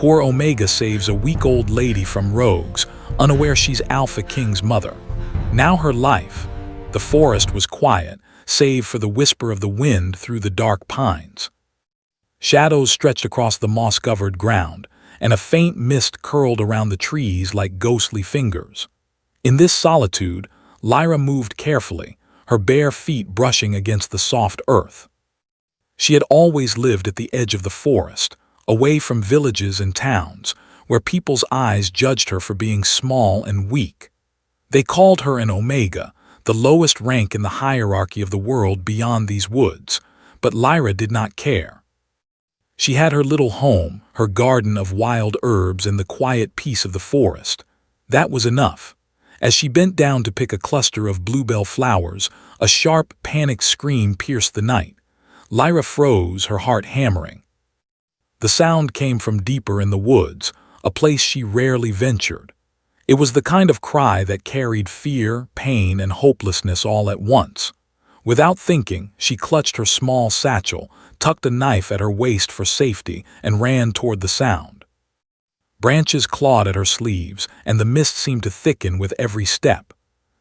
Poor Omega saves a weak old lady from rogues, unaware she's Alpha King's mother. Now her life. The forest was quiet, save for the whisper of the wind through the dark pines. Shadows stretched across the moss-covered ground, and a faint mist curled around the trees like ghostly fingers. In this solitude, Lyra moved carefully, her bare feet brushing against the soft earth. She had always lived at the edge of the forest, away from villages and towns, where people's eyes judged her for being small and weak. They called her an Omega, the lowest rank in the hierarchy of the world beyond these woods, but Lyra did not care. She had her little home, her garden of wild herbs and the quiet peace of the forest. That was enough. As she bent down to pick a cluster of bluebell flowers, a sharp, panicked scream pierced the night. Lyra froze, her heart hammering. The sound came from deeper in the woods, a place she rarely ventured. It was the kind of cry that carried fear, pain, and hopelessness all at once. Without thinking, she clutched her small satchel, tucked a knife at her waist for safety, and ran toward the sound. Branches clawed at her sleeves, and the mist seemed to thicken with every step.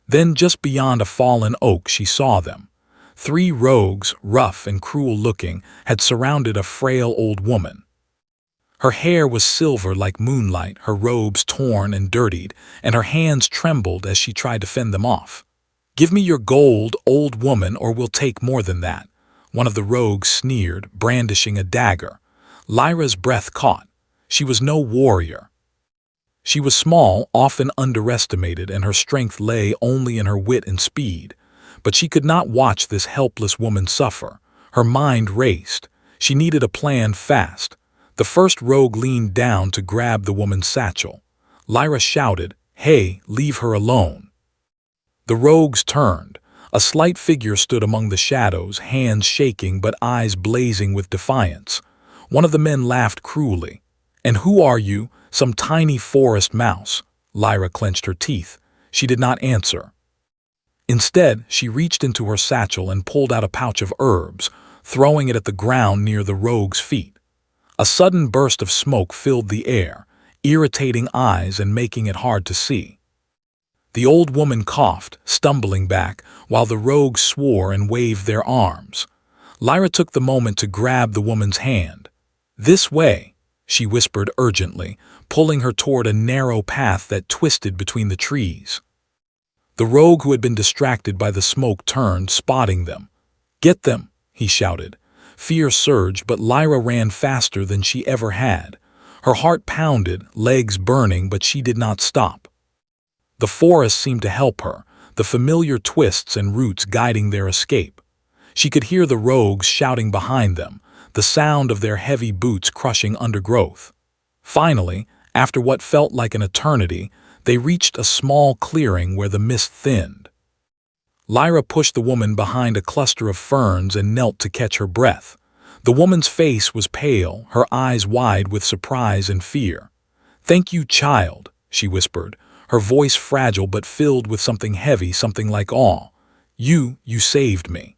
Then, just beyond a fallen oak, she saw them. 3 rogues, rough and cruel-looking, had surrounded a frail old woman. Her hair was silver like moonlight, her robes torn and dirtied, and her hands trembled as she tried to fend them off. "Give me your gold, old woman, or we'll take more than that," one of the rogues sneered, brandishing a dagger. Lyra's breath caught. She was no warrior. She was small, often underestimated, and her strength lay only in her wit and speed. But she could not watch this helpless woman suffer. Her mind raced. She needed a plan fast. The first rogue leaned down to grab the woman's satchel. Lyra shouted, "Hey, leave her alone." The rogues turned. A slight figure stood among the shadows, hands shaking but eyes blazing with defiance. One of the men laughed cruelly. "And who are you? Some tiny forest mouse?" Lyra clenched her teeth. She did not answer. Instead, she reached into her satchel and pulled out a pouch of herbs, throwing it at the ground near the rogue's feet. A sudden burst of smoke filled the air, irritating eyes and making it hard to see. The old woman coughed, stumbling back, while the rogues swore and waved their arms. Lyra took the moment to grab the woman's hand. "This way," she whispered urgently, pulling her toward a narrow path that twisted between the trees. The rogue who had been distracted by the smoke turned, spotting them. "Get them," he shouted. Fear surged, but Lyra ran faster than she ever had. Her heart pounded, legs burning, but she did not stop. The forest seemed to help her, the familiar twists and roots guiding their escape. She could hear the rogues shouting behind them, the sound of their heavy boots crushing undergrowth. Finally, after what felt like an eternity, they reached a small clearing where the mist thinned. Lyra pushed the woman behind a cluster of ferns and knelt to catch her breath. The woman's face was pale, her eyes wide with surprise and fear. "Thank you, child," she whispered, her voice fragile but filled with something heavy, something like awe. You saved me."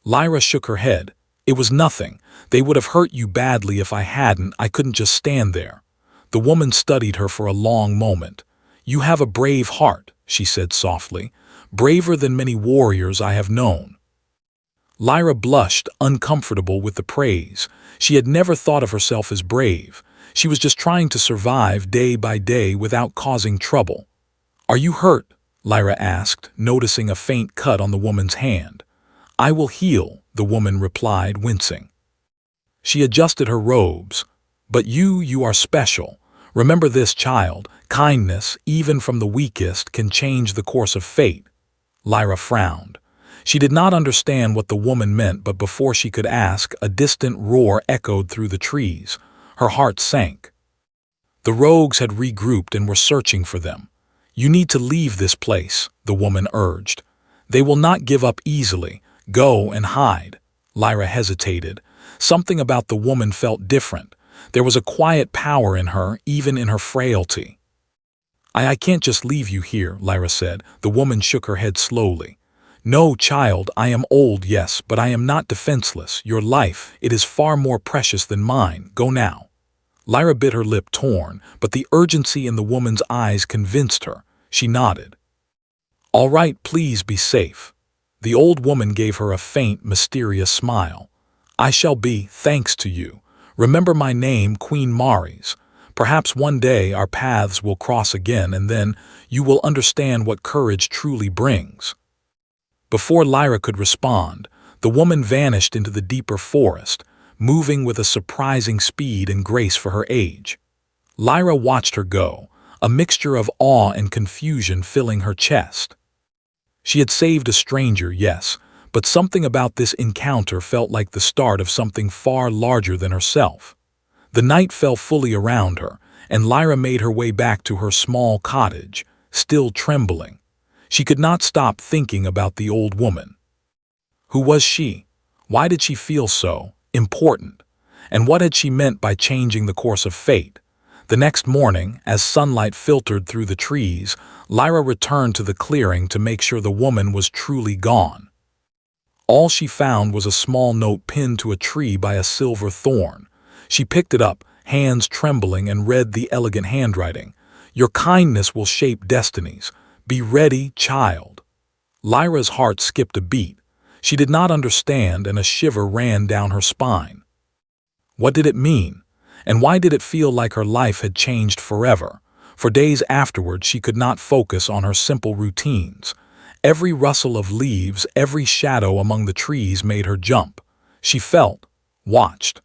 Lyra shook her head. "It was nothing. They would have hurt you badly if I hadn't. I couldn't just stand there." The woman studied her for a long moment. "You have a brave heart," she said softly, "braver than many warriors I have known." Lyra blushed, uncomfortable with the praise. She had never thought of herself as brave. She was just trying to survive day by day without causing trouble. "Are you hurt?" Lyra asked, noticing a faint cut on the woman's hand. "I will heal," the woman replied, wincing. She adjusted her robes. "But you are special. Remember this, child. Kindness, even from the weakest, can change the course of fate." Lyra frowned. She did not understand what the woman meant, but before she could ask, a distant roar echoed through the trees. Her heart sank. The rogues had regrouped and were searching for them. "You need to leave this place," the woman urged. "They will not give up easily. Go and hide." Lyra hesitated. Something about the woman felt different. There was a quiet power in her, even in her frailty. I can't just leave you here," Lyra said. The woman shook her head slowly. "No, child, I am old, yes, but I am not defenseless. Your life, it is far more precious than mine. Go now." Lyra bit her lip torn, but the urgency in the woman's eyes convinced her. She nodded. "All right, please be safe." The old woman gave her a faint, mysterious smile. "I shall be, thanks to you. Remember my name, Queen Maris. Perhaps one day our paths will cross again, and then you will understand what courage truly brings." Before Lyra could respond, the woman vanished into the deeper forest, moving with a surprising speed and grace for her age. Lyra watched her go, a mixture of awe and confusion filling her chest. She had saved a stranger, yes, but something about this encounter felt like the start of something far larger than herself. The night fell fully around her, and Lyra made her way back to her small cottage, still trembling. She could not stop thinking about the old woman. Who was she? Why did she feel so important? And what had she meant by changing the course of fate? The next morning, as sunlight filtered through the trees, Lyra returned to the clearing to make sure the woman was truly gone. All she found was a small note pinned to a tree by a silver thorn. She picked it up, hands trembling, and read the elegant handwriting. "Your kindness will shape destinies. Be ready, child." Lyra's heart skipped a beat. She did not understand, and a shiver ran down her spine. What did it mean? And why did it feel like her life had changed forever? For days afterward, she could not focus on her simple routines. Every rustle of leaves, every shadow among the trees made her jump. She felt, watched.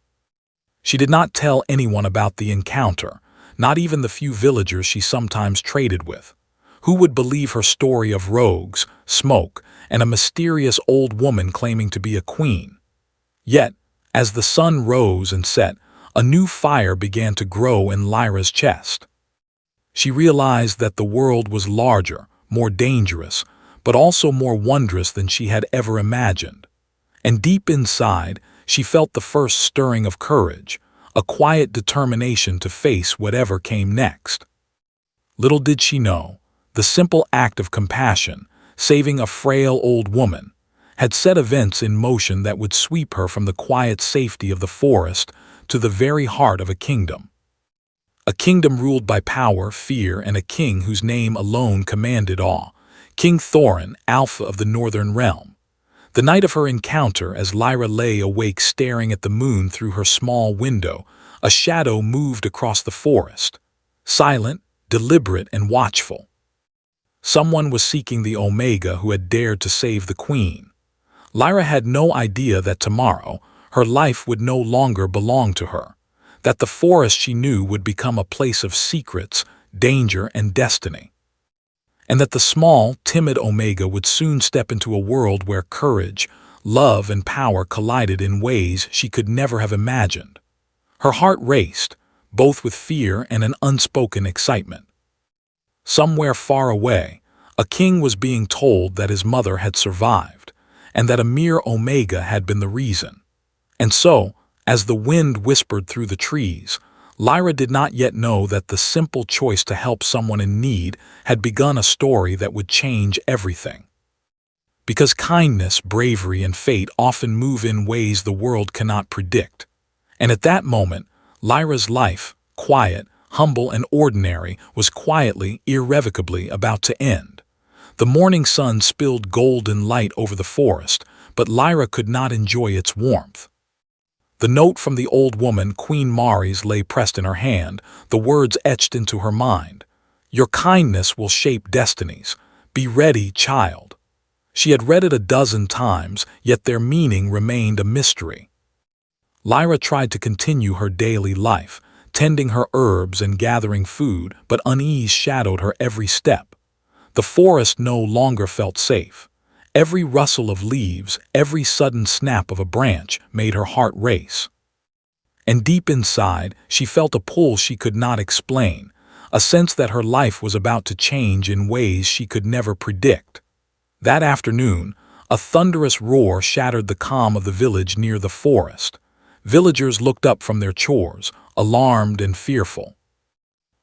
She did not tell anyone about the encounter, not even the few villagers she sometimes traded with. Who would believe her story of rogues, smoke, and a mysterious old woman claiming to be a queen? Yet, as the sun rose and set, a new fire began to grow in Lyra's chest. She realized that the world was larger, more dangerous, but also more wondrous than she had ever imagined. And deep inside, she felt the first stirring of courage, a quiet determination to face whatever came next. Little did she know, the simple act of compassion, saving a frail old woman, had set events in motion that would sweep her from the quiet safety of the forest to the very heart of a kingdom. A kingdom ruled by power, fear, and a king whose name alone commanded awe. King Thorin, Alpha of the Northern Realm. The night of her encounter, as Lyra lay awake staring at the moon through her small window, a shadow moved across the forest. Silent, deliberate, and watchful. Someone was seeking the Omega who had dared to save the queen. Lyra had no idea that tomorrow, her life would no longer belong to her, that the forest she knew would become a place of secrets, danger, and destiny, and that the small, timid Omega would soon step into a world where courage, love, and power collided in ways she could never have imagined. Her heart raced, both with fear and an unspoken excitement. Somewhere far away, a king was being told that his mother had survived, and that a mere Omega had been the reason. And so, as the wind whispered through the trees, Lyra did not yet know that the simple choice to help someone in need had begun a story that would change everything. Because kindness, bravery, and fate often move in ways the world cannot predict. And at that moment, Lyra's life, quiet, humble, and ordinary, was quietly, irrevocably about to end. The morning sun spilled golden light over the forest, but Lyra could not enjoy its warmth. The note from the old woman, Queen Maris, lay pressed in her hand, the words etched into her mind. "Your kindness will shape destinies. Be ready, child." She had read it a dozen times, yet their meaning remained a mystery. Lyra tried to continue her daily life, tending her herbs and gathering food, but unease shadowed her every step. The forest no longer felt safe. Every rustle of leaves, every sudden snap of a branch made her heart race. And deep inside, she felt a pull she could not explain, a sense that her life was about to change in ways she could never predict. That afternoon, a thunderous roar shattered the calm of the village near the forest. Villagers looked up from their chores, alarmed and fearful.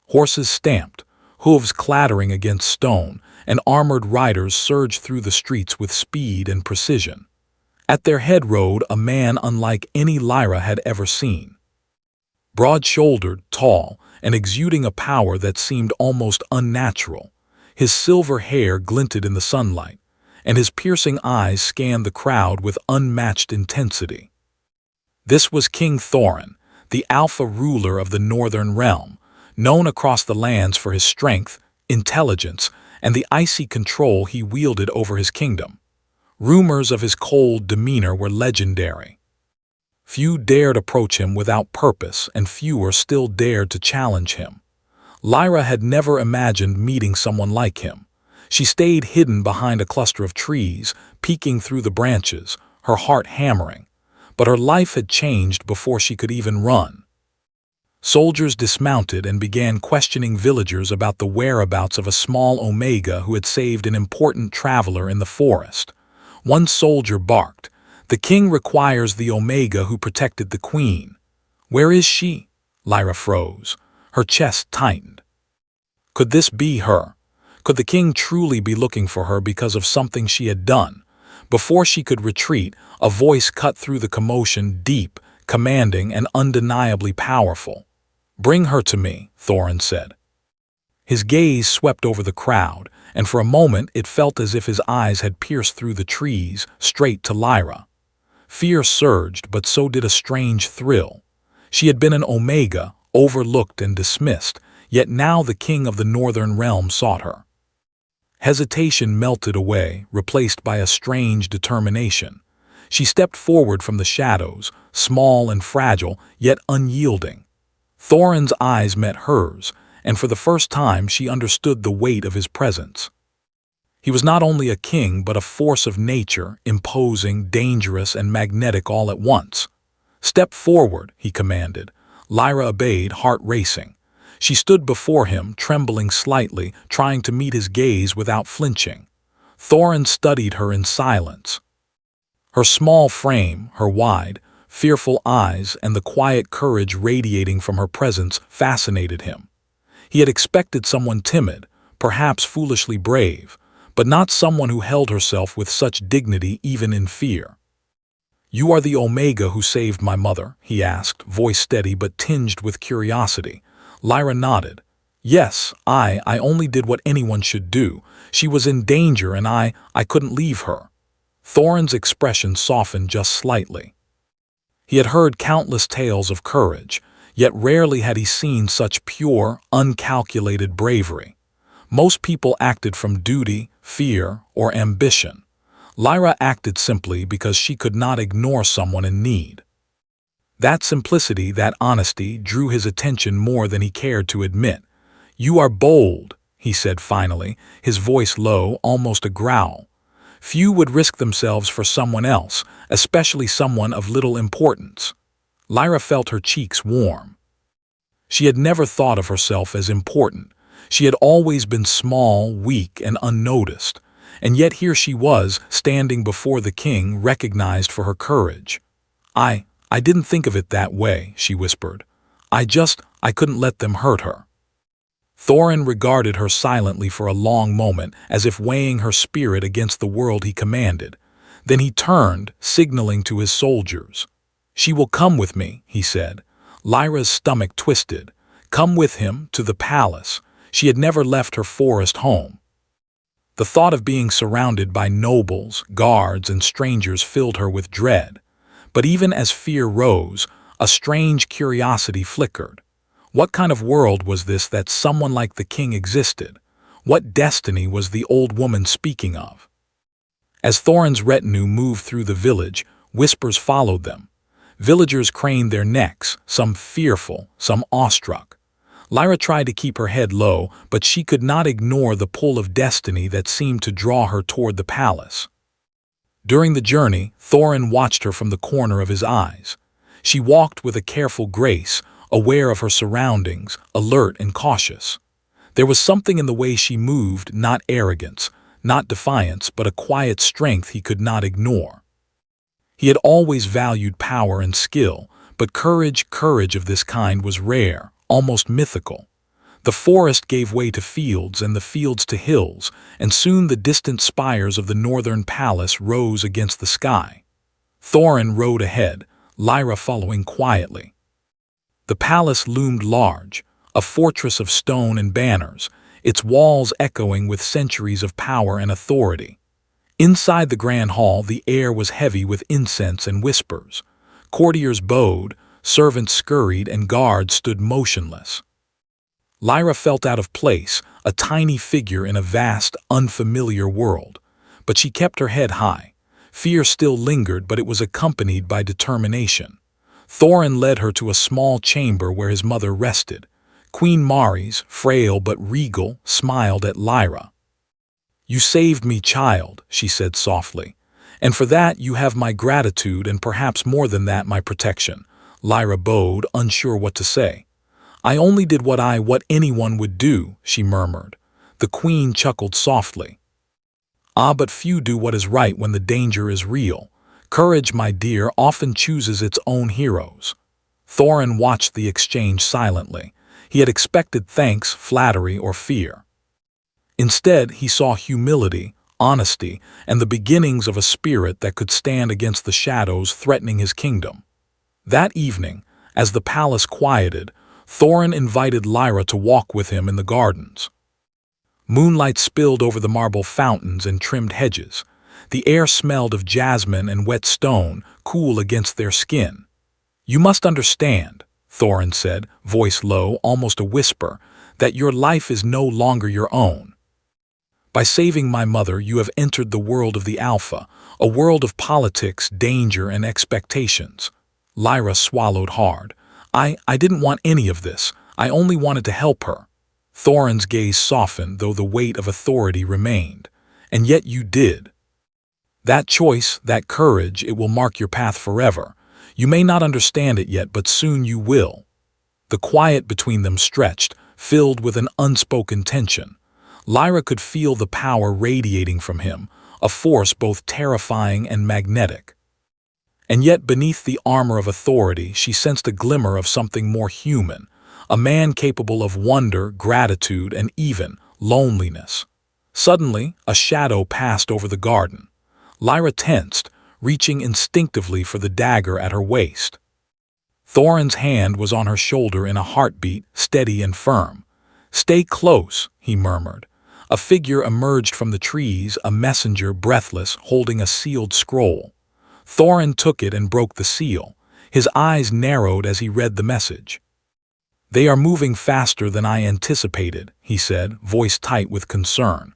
Horses stamped, hooves clattering against stone, and armored riders surged through the streets with speed and precision. At their head rode a man unlike any Lyra had ever seen. broad-shouldered, tall, and exuding a power that seemed almost unnatural. His silver hair glinted in the sunlight, and his piercing eyes scanned the crowd with unmatched intensity. This was King Thorin, the alpha ruler of the Northern Realm, known across the lands for his strength, intelligence, and the icy control he wielded over his kingdom. Rumors of his cold demeanor were legendary. Few dared approach him without purpose, and fewer still dared to challenge him. Lyra had never imagined meeting someone like him. She stayed hidden behind a cluster of trees, peeking through the branches, her heart hammering. But her life had changed before she could even run. Soldiers dismounted and began questioning villagers about the whereabouts of a small Omega who had saved an important traveler in the forest. One soldier barked, "The king requires the Omega who protected the queen." "Where is she?" Lyra froze. Her chest tightened. Could this be her? Could the king truly be looking for her because of something she had done? Before she could retreat, a voice cut through the commotion, deep, commanding, and undeniably powerful. "Bring her to me," Thorin said. His gaze swept over the crowd, and for a moment it felt as if his eyes had pierced through the trees, straight to Lyra. Fear surged, but so did a strange thrill. She had been an Omega, overlooked and dismissed, yet now the king of the Northern Realm sought her. Hesitation melted away, replaced by a strange determination. She stepped forward from the shadows, small and fragile, yet unyielding. Thorin's eyes met hers, and for the first time she understood the weight of his presence. He was not only a king but a force of nature, imposing, dangerous, and magnetic all at once. "Step forward," he commanded. Lyra obeyed, heart racing. She stood before him, trembling slightly, trying to meet his gaze without flinching. Thorin studied her in silence. Her small frame, her wide, fearful eyes, and the quiet courage radiating from her presence fascinated him. He had expected someone timid, perhaps foolishly brave, but not someone who held herself with such dignity even in fear. "You are the Omega who saved my mother?" he asked, voice steady but tinged with curiosity. Lyra nodded. "Yes, I only did what anyone should do. She was in danger and I couldn't leave her." Thorin's expression softened just slightly. He had heard countless tales of courage, yet rarely had he seen such pure, uncalculated bravery. Most people acted from duty, fear, or ambition. Lyra acted simply because she could not ignore someone in need. That simplicity, that honesty, drew his attention more than he cared to admit. "You are bold," he said finally, his voice low, almost a growl. Few would risk themselves for someone else, especially someone of little importance. Lyra felt her cheeks warm. She had never thought of herself as important. She had always been small, weak, and unnoticed. And yet here she was, standing before the king, recognized for her courage. I didn't think of it that way," she whispered. I couldn't let them hurt her." Thorin regarded her silently for a long moment, as if weighing her spirit against the world he commanded. Then he turned, signaling to his soldiers. "She will come with me," he said. Lyra's stomach twisted. Come with him, to the palace. She had never left her forest home. The thought of being surrounded by nobles, guards, and strangers filled her with dread. But even as fear rose, a strange curiosity flickered. What kind of world was this that someone like the king existed? What destiny was the old woman speaking of? As Thorin's retinue moved through the village, whispers followed them. Villagers craned their necks, some fearful, some awestruck. Lyra tried to keep her head low, but she could not ignore the pull of destiny that seemed to draw her toward the palace. During the journey, Thorin watched her from the corner of his eyes. She walked with a careful grace, aware of her surroundings, alert and cautious. There was something in the way she moved, not arrogance, not defiance, but a quiet strength he could not ignore. He had always valued power and skill, but courage of this kind was rare, almost mythical. The forest gave way to fields and the fields to hills, and soon the distant spires of the northern palace rose against the sky. Thorin rode ahead, Lyra following quietly. The palace loomed large, a fortress of stone and banners, its walls echoing with centuries of power and authority. Inside the grand hall, the air was heavy with incense and whispers. Courtiers bowed, servants scurried, and guards stood motionless. Lyra felt out of place, a tiny figure in a vast, unfamiliar world. But she kept her head high. Fear still lingered, but it was accompanied by determination. Thorin led her to a small chamber where his mother rested. Queen Maris, frail but regal, smiled at Lyra. "You saved me, child," she said softly. "And for that you have my gratitude and perhaps more than that, my protection." Lyra bowed, unsure what to say. "I only did what anyone would do," she murmured. The queen chuckled softly. "Ah, but few do what is right when the danger is real. Courage, my dear, often chooses its own heroes." Thorin watched the exchange silently. He had expected thanks, flattery, or fear. Instead, he saw humility, honesty, and the beginnings of a spirit that could stand against the shadows threatening his kingdom. That evening, as the palace quieted, Thorin invited Lyra to walk with him in the gardens. Moonlight spilled over the marble fountains and trimmed hedges. The air smelled of jasmine and wet stone, cool against their skin. "You must understand," Thorin said, voice low, almost a whisper, "that your life is no longer your own. By saving my mother, you have entered the world of the Alpha, a world of politics, danger, and expectations." Lyra swallowed hard. I didn't want any of this. I only wanted to help her." Thorin's gaze softened, though the weight of authority remained. "And yet you did. That choice, that courage, it will mark your path forever. You may not understand it yet, but soon you will." The quiet between them stretched, filled with an unspoken tension. Lyra could feel the power radiating from him, a force both terrifying and magnetic. And yet beneath the armor of authority she sensed a glimmer of something more human, a man capable of wonder, gratitude, and even loneliness. Suddenly, a shadow passed over the garden. Lyra tensed, reaching instinctively for the dagger at her waist. Thorin's hand was on her shoulder in a heartbeat, steady and firm. "Stay close," he murmured. A figure emerged from the trees, a messenger, breathless, holding a sealed scroll. Thorin took it and broke the seal. His eyes narrowed as he read the message. "They are moving faster than I anticipated," he said, voice tight with concern.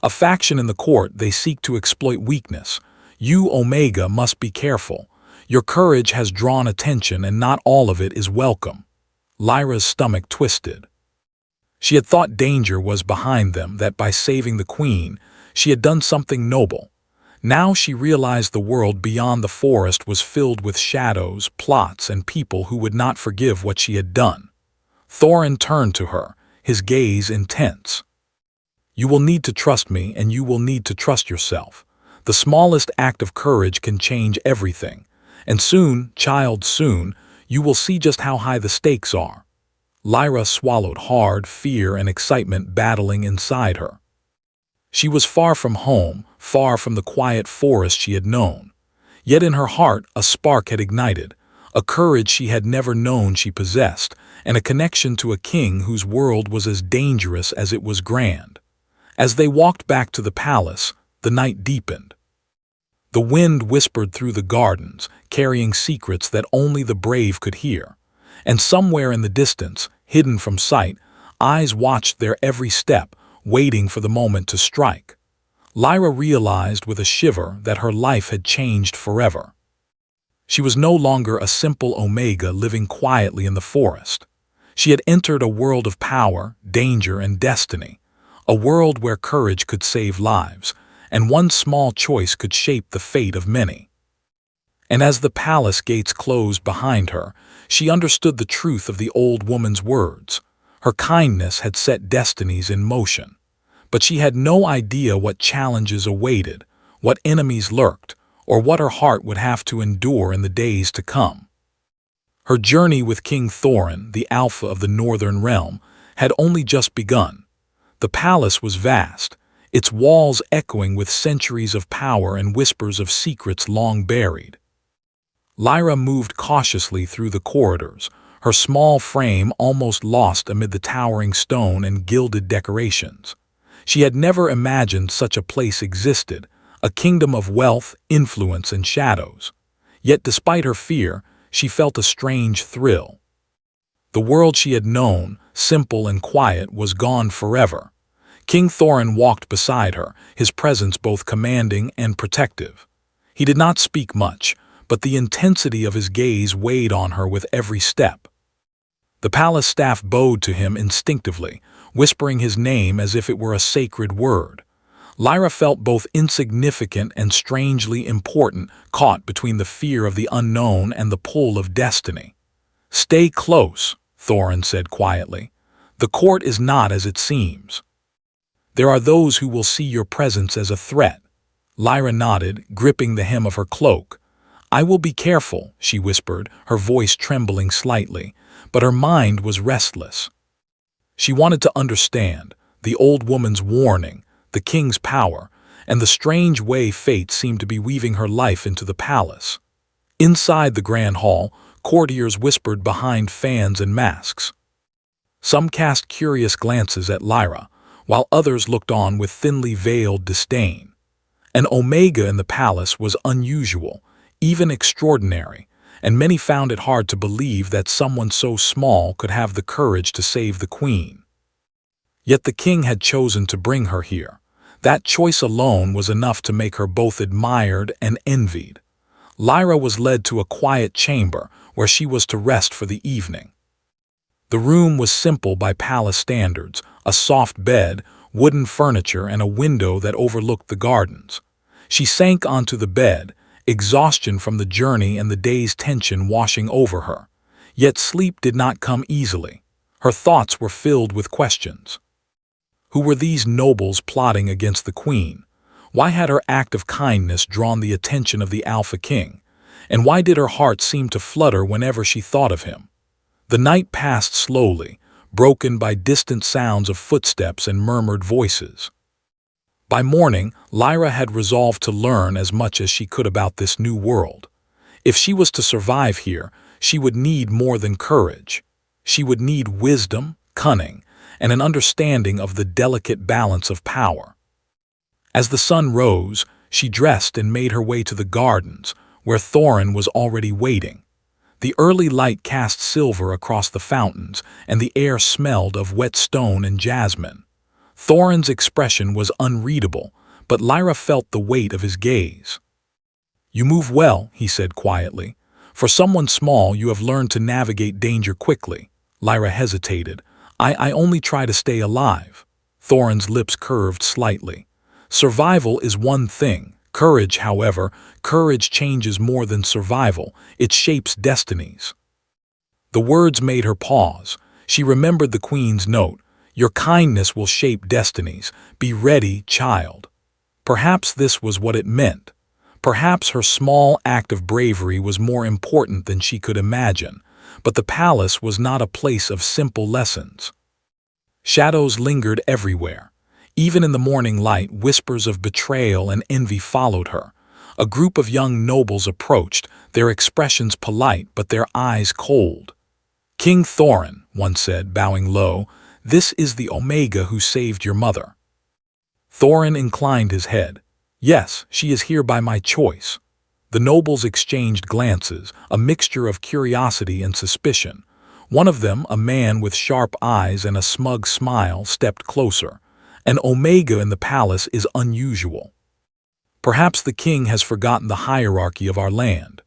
"A faction in the court, they seek to exploit weakness. You, Omega, must be careful. Your courage has drawn attention and not all of it is welcome." Lyra's stomach twisted. She had thought danger was behind them, that by saving the queen, she had done something noble. Now she realized the world beyond the forest was filled with shadows, plots, and people who would not forgive what she had done. Thorin turned to her, his gaze intense. "You will need to trust me, and you will need to trust yourself. The smallest act of courage can change everything. And soon, child, soon, you will see just how high the stakes are." Lyra swallowed hard, fear and excitement battling inside her. She was far from home, far from the quiet forest she had known. Yet in her heart a spark had ignited, a courage she had never known she possessed, and a connection to a king whose world was as dangerous as it was grand. As they walked back to the palace, the night deepened. The wind whispered through the gardens, carrying secrets that only the brave could hear. And somewhere in the distance, hidden from sight, eyes watched their every step, waiting for the moment to strike. Lyra realized with a shiver that her life had changed forever. She was no longer a simple Omega living quietly in the forest. She had entered a world of power, danger, and destiny, a world where courage could save lives, and one small choice could shape the fate of many. And as the palace gates closed behind her, she understood the truth of the old woman's words. Her kindness had set destinies in motion. But she had no idea what challenges awaited, what enemies lurked, or what her heart would have to endure in the days to come. Her journey with King Thorin, the Alpha of the Northern Realm, had only just begun. The palace was vast, its walls echoing with centuries of power and whispers of secrets long buried. Lyra moved cautiously through the corridors, her small frame almost lost amid the towering stone and gilded decorations. She had never imagined such a place existed, a kingdom of wealth, influence, and shadows. Yet despite her fear, she felt a strange thrill. The world she had known, simple and quiet, was gone forever. King Thorin walked beside her, his presence both commanding and protective. He did not speak much, but the intensity of his gaze weighed on her with every step. The palace staff bowed to him instinctively, whispering his name as if it were a sacred word. Lyra felt both insignificant and strangely important, caught between the fear of the unknown and the pull of destiny. "Stay close," Thorin said quietly. "The court is not as it seems. There are those who will see your presence as a threat." Lyra nodded, gripping the hem of her cloak. "I will be careful," she whispered, her voice trembling slightly, but her mind was restless. She wanted to understand the old woman's warning, the king's power, and the strange way fate seemed to be weaving her life into the palace. Inside the grand hall, courtiers whispered behind fans and masks. Some cast curious glances at Lyra, while others looked on with thinly veiled disdain. An Omega in the palace was unusual, even extraordinary, and many found it hard to believe that someone so small could have the courage to save the queen. Yet the king had chosen to bring her here. That choice alone was enough to make her both admired and envied. Lyra was led to a quiet chamber where she was to rest for the evening. The room was simple by palace standards, a soft bed, wooden furniture, and a window that overlooked the gardens. She sank onto the bed, exhaustion from the journey and the day's tension washing over her. Yet sleep did not come easily. Her thoughts were filled with questions. Who were these nobles plotting against the queen? Why had her act of kindness drawn the attention of the Alpha King? And why did her heart seem to flutter whenever she thought of him? The night passed slowly, broken by distant sounds of footsteps and murmured voices. By morning, Lyra had resolved to learn as much as she could about this new world. If she was to survive here, she would need more than courage. She would need wisdom, cunning, and an understanding of the delicate balance of power. As the sun rose, she dressed and made her way to the gardens, where Thorin was already waiting. The early light cast silver across the fountains, and the air smelled of wet stone and jasmine. Thorin's expression was unreadable, but Lyra felt the weight of his gaze. "You move well," he said quietly. "For someone small, you have learned to navigate danger quickly." Lyra hesitated. I only try to stay alive." Thorin's lips curved slightly. "Survival is one thing. Courage, however, courage changes more than survival. It shapes destinies." The words made her pause. She remembered the Queen's note. "Your kindness will shape destinies. Be ready, child." Perhaps this was what it meant. Perhaps her small act of bravery was more important than she could imagine. But the palace was not a place of simple lessons. Shadows lingered everywhere. Even in the morning light, whispers of betrayal and envy followed her. A group of young nobles approached, their expressions polite but their eyes cold. "King Thorin," one said, bowing low, "this is the Omega who saved your mother." Thorin inclined his head. "Yes, she is here by my choice." The nobles exchanged glances, a mixture of curiosity and suspicion. One of them, a man with sharp eyes and a smug smile, stepped closer. "An Omega in the palace is unusual. Perhaps the king has forgotten the hierarchy of our land."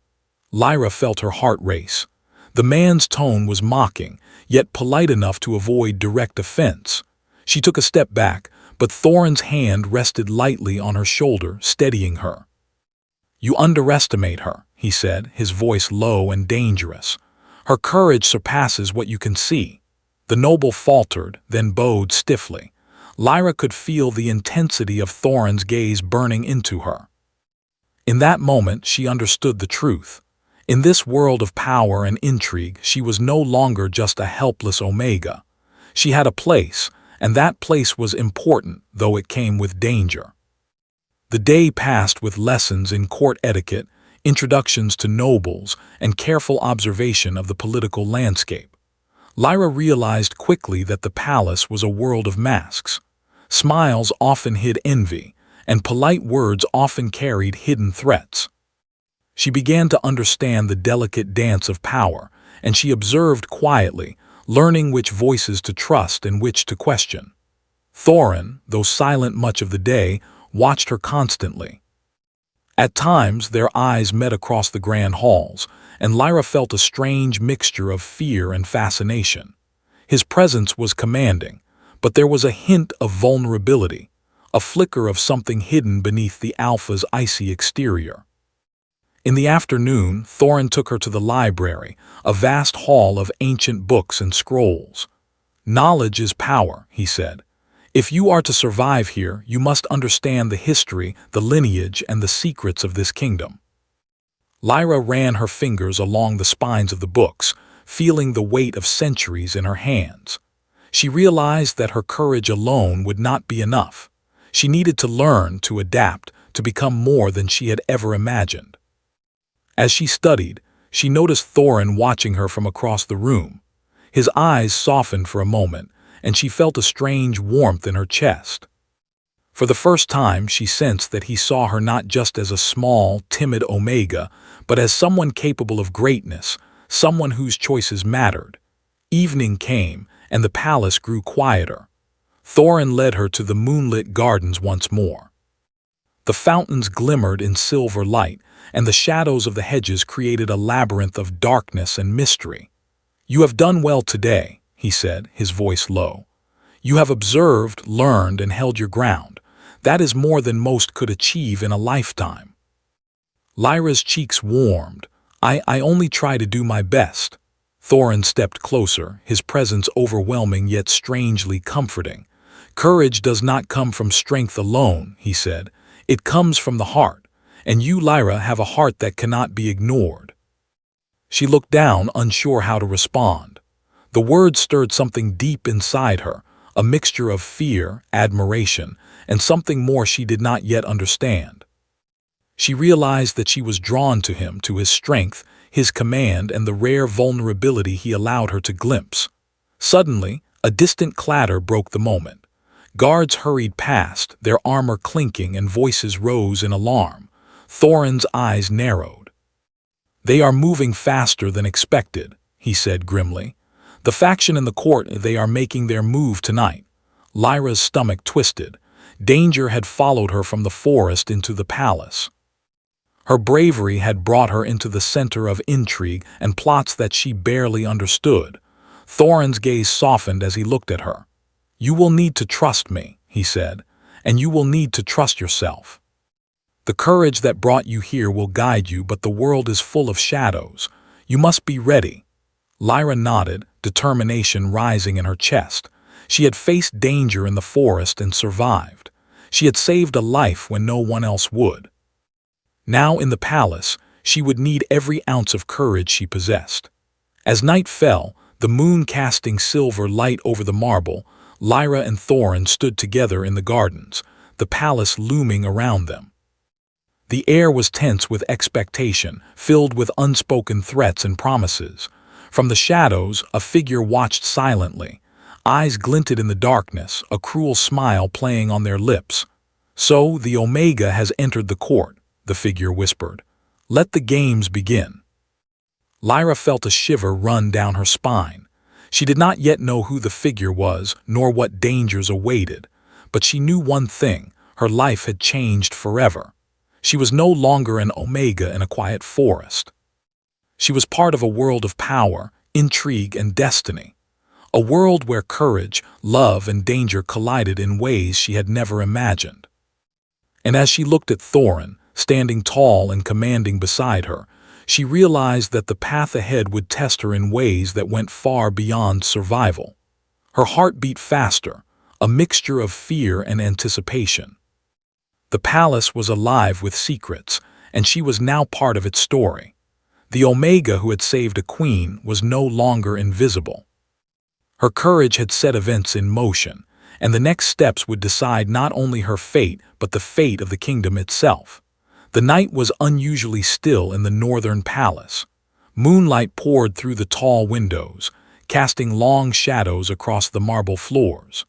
Lyra felt her heart race. The man's tone was mocking, yet polite enough to avoid direct offense. She took a step back, but Thorin's hand rested lightly on her shoulder, steadying her. "You underestimate her," he said, his voice low and dangerous. "Her courage surpasses what you can see." The noble faltered, then bowed stiffly. Lyra could feel the intensity of Thorin's gaze burning into her. In that moment, she understood the truth. In this world of power and intrigue, she was no longer just a helpless Omega. She had a place, and that place was important, though it came with danger. The day passed with lessons in court etiquette, introductions to nobles, and careful observation of the political landscape. Lyra realized quickly that the palace was a world of masks. Smiles often hid envy, and polite words often carried hidden threats. She began to understand the delicate dance of power, and she observed quietly, learning which voices to trust and which to question. Thorin, though silent much of the day, watched her constantly. At times, their eyes met across the grand halls, and Lyra felt a strange mixture of fear and fascination. His presence was commanding, but there was a hint of vulnerability, a flicker of something hidden beneath the Alpha's icy exterior. In the afternoon, Thorin took her to the library, a vast hall of ancient books and scrolls. "Knowledge is power," he said. "If you are to survive here, you must understand the history, the lineage, and the secrets of this kingdom." Lyra ran her fingers along the spines of the books, feeling the weight of centuries in her hands. She realized that her courage alone would not be enough. She needed to learn, to adapt, to become more than she had ever imagined. As she studied, she noticed Thorin watching her from across the room. His eyes softened for a moment, and she felt a strange warmth in her chest. For the first time, she sensed that he saw her not just as a small, timid Omega, but as someone capable of greatness, someone whose choices mattered. Evening came, and the palace grew quieter. Thorin led her to the moonlit gardens once more. The fountains glimmered in silver light, and the shadows of the hedges created a labyrinth of darkness and mystery. "You have done well today," he said, his voice low. "You have observed, learned, and held your ground. That is more than most could achieve in a lifetime." Lyra's cheeks warmed. I only try to do my best." Thorin stepped closer, his presence overwhelming yet strangely comforting. "Courage does not come from strength alone," he said. "It comes from the heart, and you, Lyra, have a heart that cannot be ignored." She looked down, unsure how to respond. The words stirred something deep inside her, a mixture of fear, admiration, and something more she did not yet understand. She realized that she was drawn to him, to his strength, his command, and the rare vulnerability he allowed her to glimpse. Suddenly, a distant clatter broke the moment. Guards hurried past, their armor clinking, and voices rose in alarm. Thorin's eyes narrowed. "They are moving faster than expected," he said grimly. "The faction in the court, they are making their move tonight." Lyra's stomach twisted. Danger had followed her from the forest into the palace. Her bravery had brought her into the center of intrigue and plots that she barely understood. Thorin's gaze softened as he looked at her. "You will need to trust me," he said, "and you will need to trust yourself. The courage that brought you here will guide you, but the world is full of shadows. You must be ready." Lyra nodded, determination rising in her chest. She had faced danger in the forest and survived. She had saved a life when no one else would. Now in the palace, she would need every ounce of courage she possessed. As night fell, the moon casting silver light over the marble, Lyra and Thorin stood together in the gardens, the palace looming around them. The air was tense with expectation, filled with unspoken threats and promises. From the shadows, a figure watched silently. Eyes glinted in the darkness, a cruel smile playing on their lips. "So the Omega has entered the court," the figure whispered. "Let the games begin." Lyra felt a shiver run down her spine. She did not yet know who the figure was, nor what dangers awaited. But she knew one thing: her life had changed forever. She was no longer an Omega in a quiet forest. She was part of a world of power, intrigue, and destiny. A world where courage, love, and danger collided in ways she had never imagined. And as she looked at Thorin, standing tall and commanding beside her, she realized that the path ahead would test her in ways that went far beyond survival. Her heart beat faster, a mixture of fear and anticipation. The palace was alive with secrets, and she was now part of its story. The Omega who had saved a queen was no longer invisible. Her courage had set events in motion, and the next steps would decide not only her fate but the fate of the kingdom itself. The night was unusually still in the northern palace. Moonlight poured through the tall windows, casting long shadows across the marble floors.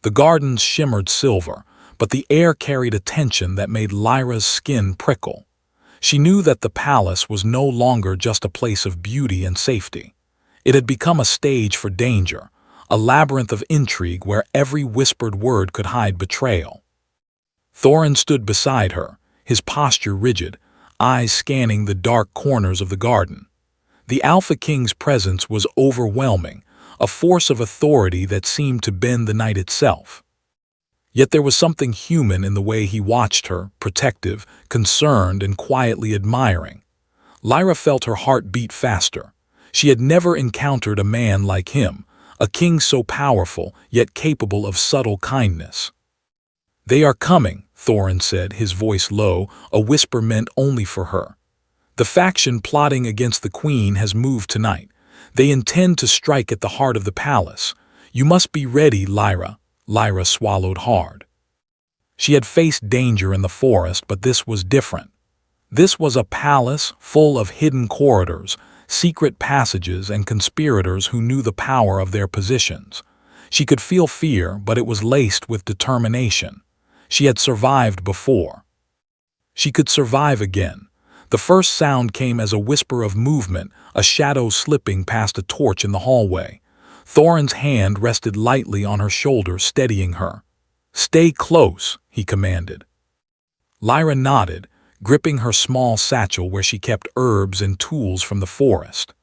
The gardens shimmered silver, but the air carried a tension that made Lyra's skin prickle. She knew that the palace was no longer just a place of beauty and safety. It had become a stage for danger, a labyrinth of intrigue where every whispered word could hide betrayal. Thorin stood beside her, his posture rigid, eyes scanning the dark corners of the garden. The Alpha King's presence was overwhelming, a force of authority that seemed to bend the night itself. Yet there was something human in the way he watched her, protective, concerned, and quietly admiring. Lyra felt her heart beat faster. She had never encountered a man like him, a king so powerful, yet capable of subtle kindness. "They are coming," Thorin said, his voice low, a whisper meant only for her. "The faction plotting against the queen has moved tonight. They intend to strike at the heart of the palace. You must be ready, Lyra." Lyra swallowed hard. She had faced danger in the forest, but this was different. This was a palace full of hidden corridors, secret passages, and conspirators who knew the power of their positions. She could feel fear, but it was laced with determination. She had survived before. She could survive again. The first sound came as a whisper of movement, a shadow slipping past a torch in the hallway. Thorin's hand rested lightly on her shoulder, steadying her. "Stay close," he commanded. Lyra nodded, gripping her small satchel where she kept herbs and tools from the forest.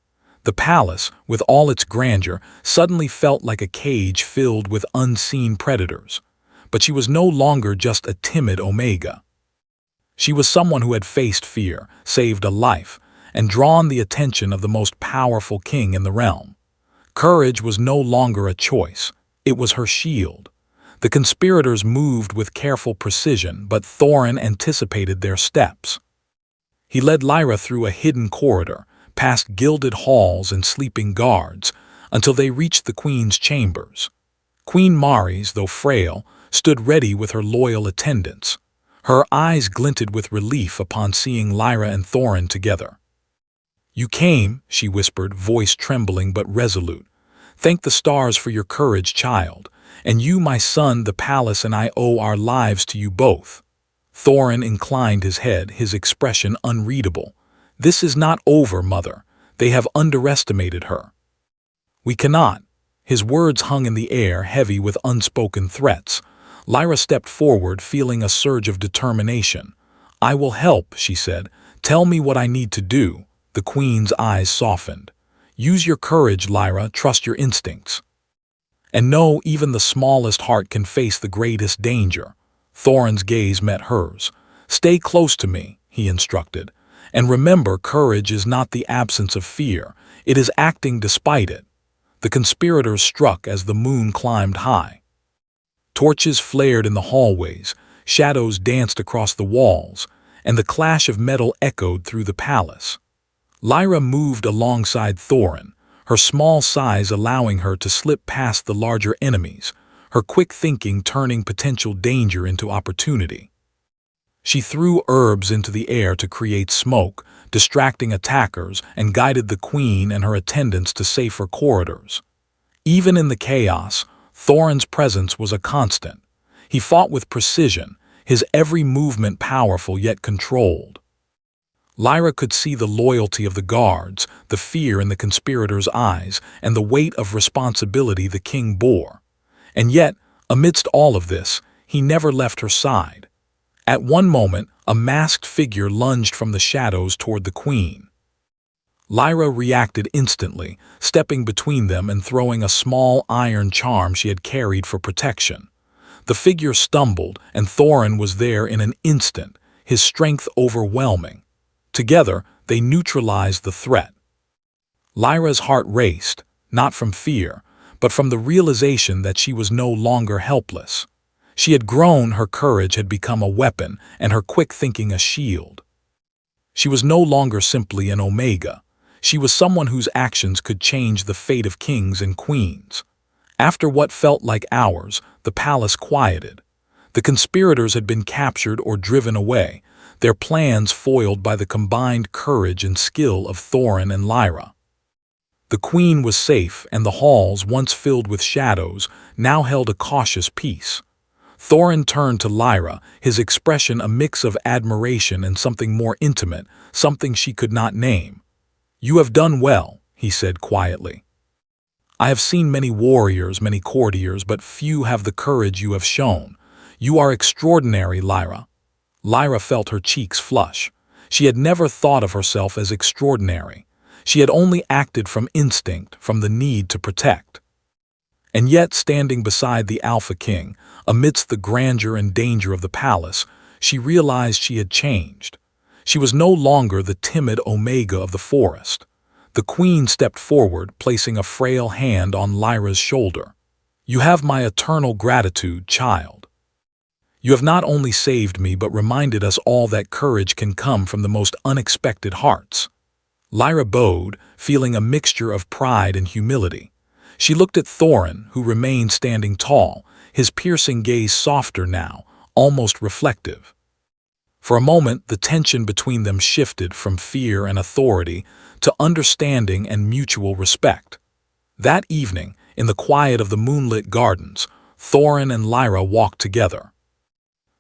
The palace, with all its grandeur, suddenly felt like a cage filled with unseen predators. But she was no longer just a timid Omega. She was someone who had faced fear, saved a life, and drawn the attention of the most powerful king in the realm. Courage was no longer a choice, it was her shield. The conspirators moved with careful precision, but Thorin anticipated their steps. He led Lyra through a hidden corridor, past gilded halls and sleeping guards, until they reached the queen's chambers. Queen Maris, though frail, stood ready with her loyal attendants. Her eyes glinted with relief upon seeing Lyra and Thorin together. "You came," she whispered, voice trembling but resolute. "Thank the stars for your courage, child. And you, my son, the palace and I owe our lives to you both." Thorin inclined his head, his expression unreadable. "This is not over, mother. They have underestimated her." "We cannot." His words hung in the air, heavy with unspoken threats. Lyra stepped forward, feeling a surge of determination. "I will help," she said. "Tell me what I need to do." The queen's eyes softened. "Use your courage, Lyra. Trust your instincts. And know, even the smallest heart can face the greatest danger." Thorin's gaze met hers. "Stay close to me," he instructed. "And remember, courage is not the absence of fear. It is acting despite it." The conspirators struck as the moon climbed high. Torches flared in the hallways, shadows danced across the walls, and the clash of metal echoed through the palace. Lyra moved alongside Thorin, her small size allowing her to slip past the larger enemies, her quick thinking turning potential danger into opportunity. She threw herbs into the air to create smoke, distracting attackers, and guided the queen and her attendants to safer corridors. Even in the chaos, Thorin's presence was a constant. He fought with precision, his every movement powerful yet controlled. Lyra could see the loyalty of the guards, the fear in the conspirators' eyes, and the weight of responsibility the king bore. And yet, amidst all of this, he never left her side. At one moment, a masked figure lunged from the shadows toward the queen. Lyra reacted instantly, stepping between them and throwing a small iron charm she had carried for protection. The figure stumbled, and Thorin was there in an instant, his strength overwhelming. Together, they neutralized the threat. Lyra's heart raced, not from fear, but from the realization that she was no longer helpless. She had grown, her courage had become a weapon, and her quick thinking a shield. She was no longer simply an Omega. She was someone whose actions could change the fate of kings and queens. After what felt like hours, the palace quieted. The conspirators had been captured or driven away, their plans foiled by the combined courage and skill of Thorin and Lyra. The queen was safe, and the halls, once filled with shadows, now held a cautious peace. Thorin turned to Lyra, his expression a mix of admiration and something more intimate, something she could not name. "You have done well," he said quietly. "I have seen many warriors, many courtiers, but few have the courage you have shown. You are extraordinary, Lyra." Lyra felt her cheeks flush. She had never thought of herself as extraordinary. She had only acted from instinct, from the need to protect. And yet, standing beside the Alpha King, amidst the grandeur and danger of the palace, she realized she had changed. She was no longer the timid Omega of the forest. The queen stepped forward, placing a frail hand on Lyra's shoulder. "You have my eternal gratitude, child. You have not only saved me but reminded us all that courage can come from the most unexpected hearts." Lyra bowed, feeling a mixture of pride and humility. She looked at Thorin, who remained standing tall, his piercing gaze softer now, almost reflective. For a moment, the tension between them shifted from fear and authority to understanding and mutual respect. That evening, in the quiet of the moonlit gardens, Thorin and Lyra walked together.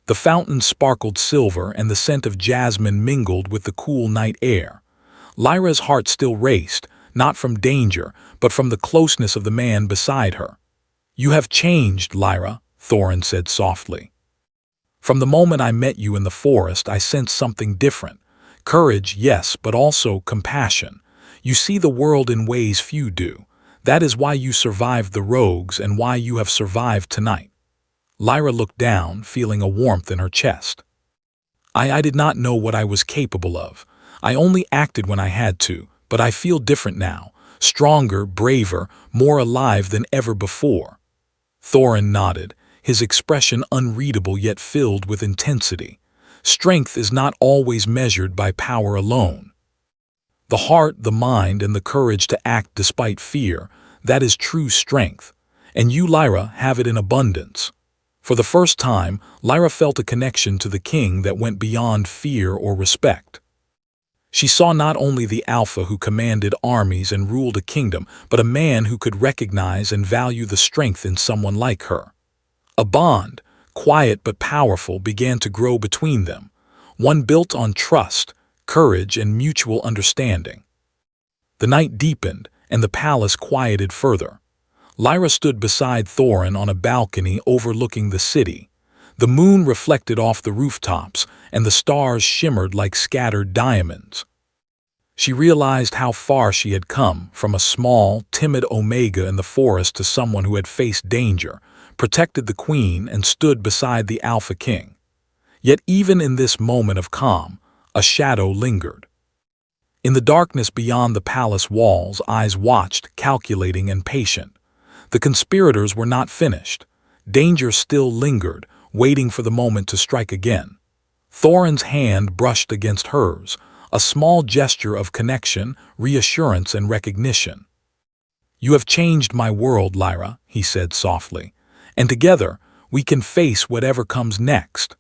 The fountain sparkled silver, and the scent of jasmine mingled with the cool night air. Lyra's heart still raced, not from danger, but from the closeness of the man beside her. "You have changed, Lyra," Thorin said softly. "From the moment I met you in the forest, I sensed something different. Courage, yes, but also compassion. You see the world in ways few do. That is why you survived the rogues and why you have survived tonight." Lyra looked down, feeling a warmth in her chest. I did not know what I was capable of. I only acted when I had to, but I feel different now, stronger, braver, more alive than ever before." Thorin nodded, his expression unreadable yet filled with intensity. Strength is not always measured by power alone. The heart, the mind, and the courage to act despite fear, that is true strength. And you, Lyra, have it in abundance. For the first time, Lyra felt a connection to the king that went beyond fear or respect. She saw not only the Alpha who commanded armies and ruled a kingdom, but a man who could recognize and value the strength in someone like her. A bond, quiet but powerful, began to grow between them, one built on trust, courage, and mutual understanding. The night deepened, and the palace quieted further. Lyra stood beside Thorin on a balcony overlooking the city. The moon reflected off the rooftops, and the stars shimmered like scattered diamonds. She realized how far she had come, from a small, timid Omega in the forest to someone who had faced danger, protected the queen, and stood beside the Alpha King. Yet even in this moment of calm, a shadow lingered. In the darkness beyond the palace walls, eyes watched, calculating and patient. The conspirators were not finished. Danger still lingered, waiting for the moment to strike again. Thorin's hand brushed against hers, a small gesture of connection, reassurance, and recognition. "You have changed my world, Lyra," he said softly, "and together we can face whatever comes next."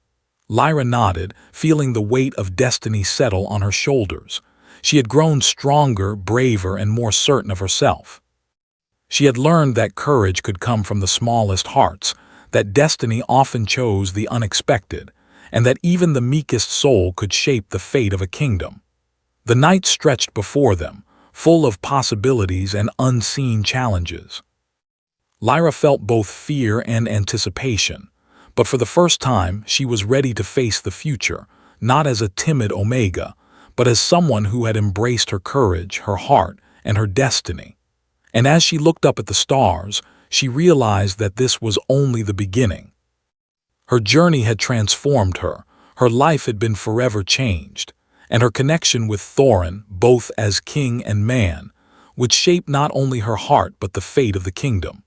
Lyra nodded, feeling the weight of destiny settle on her shoulders. She had grown stronger, braver, and more certain of herself. She had learned that courage could come from the smallest hearts, that destiny often chose the unexpected, and that even the meekest soul could shape the fate of a kingdom. The night stretched before them, full of possibilities and unseen challenges. Lyra felt both fear and anticipation, but for the first time she was ready to face the future, not as a timid Omega, but as someone who had embraced her courage, her heart, and her destiny. And as she looked up at the stars, she realized that this was only the beginning. Her journey had transformed her, her life had been forever changed, and her connection with Thorin, both as king and man, would shape not only her heart but the fate of the kingdom.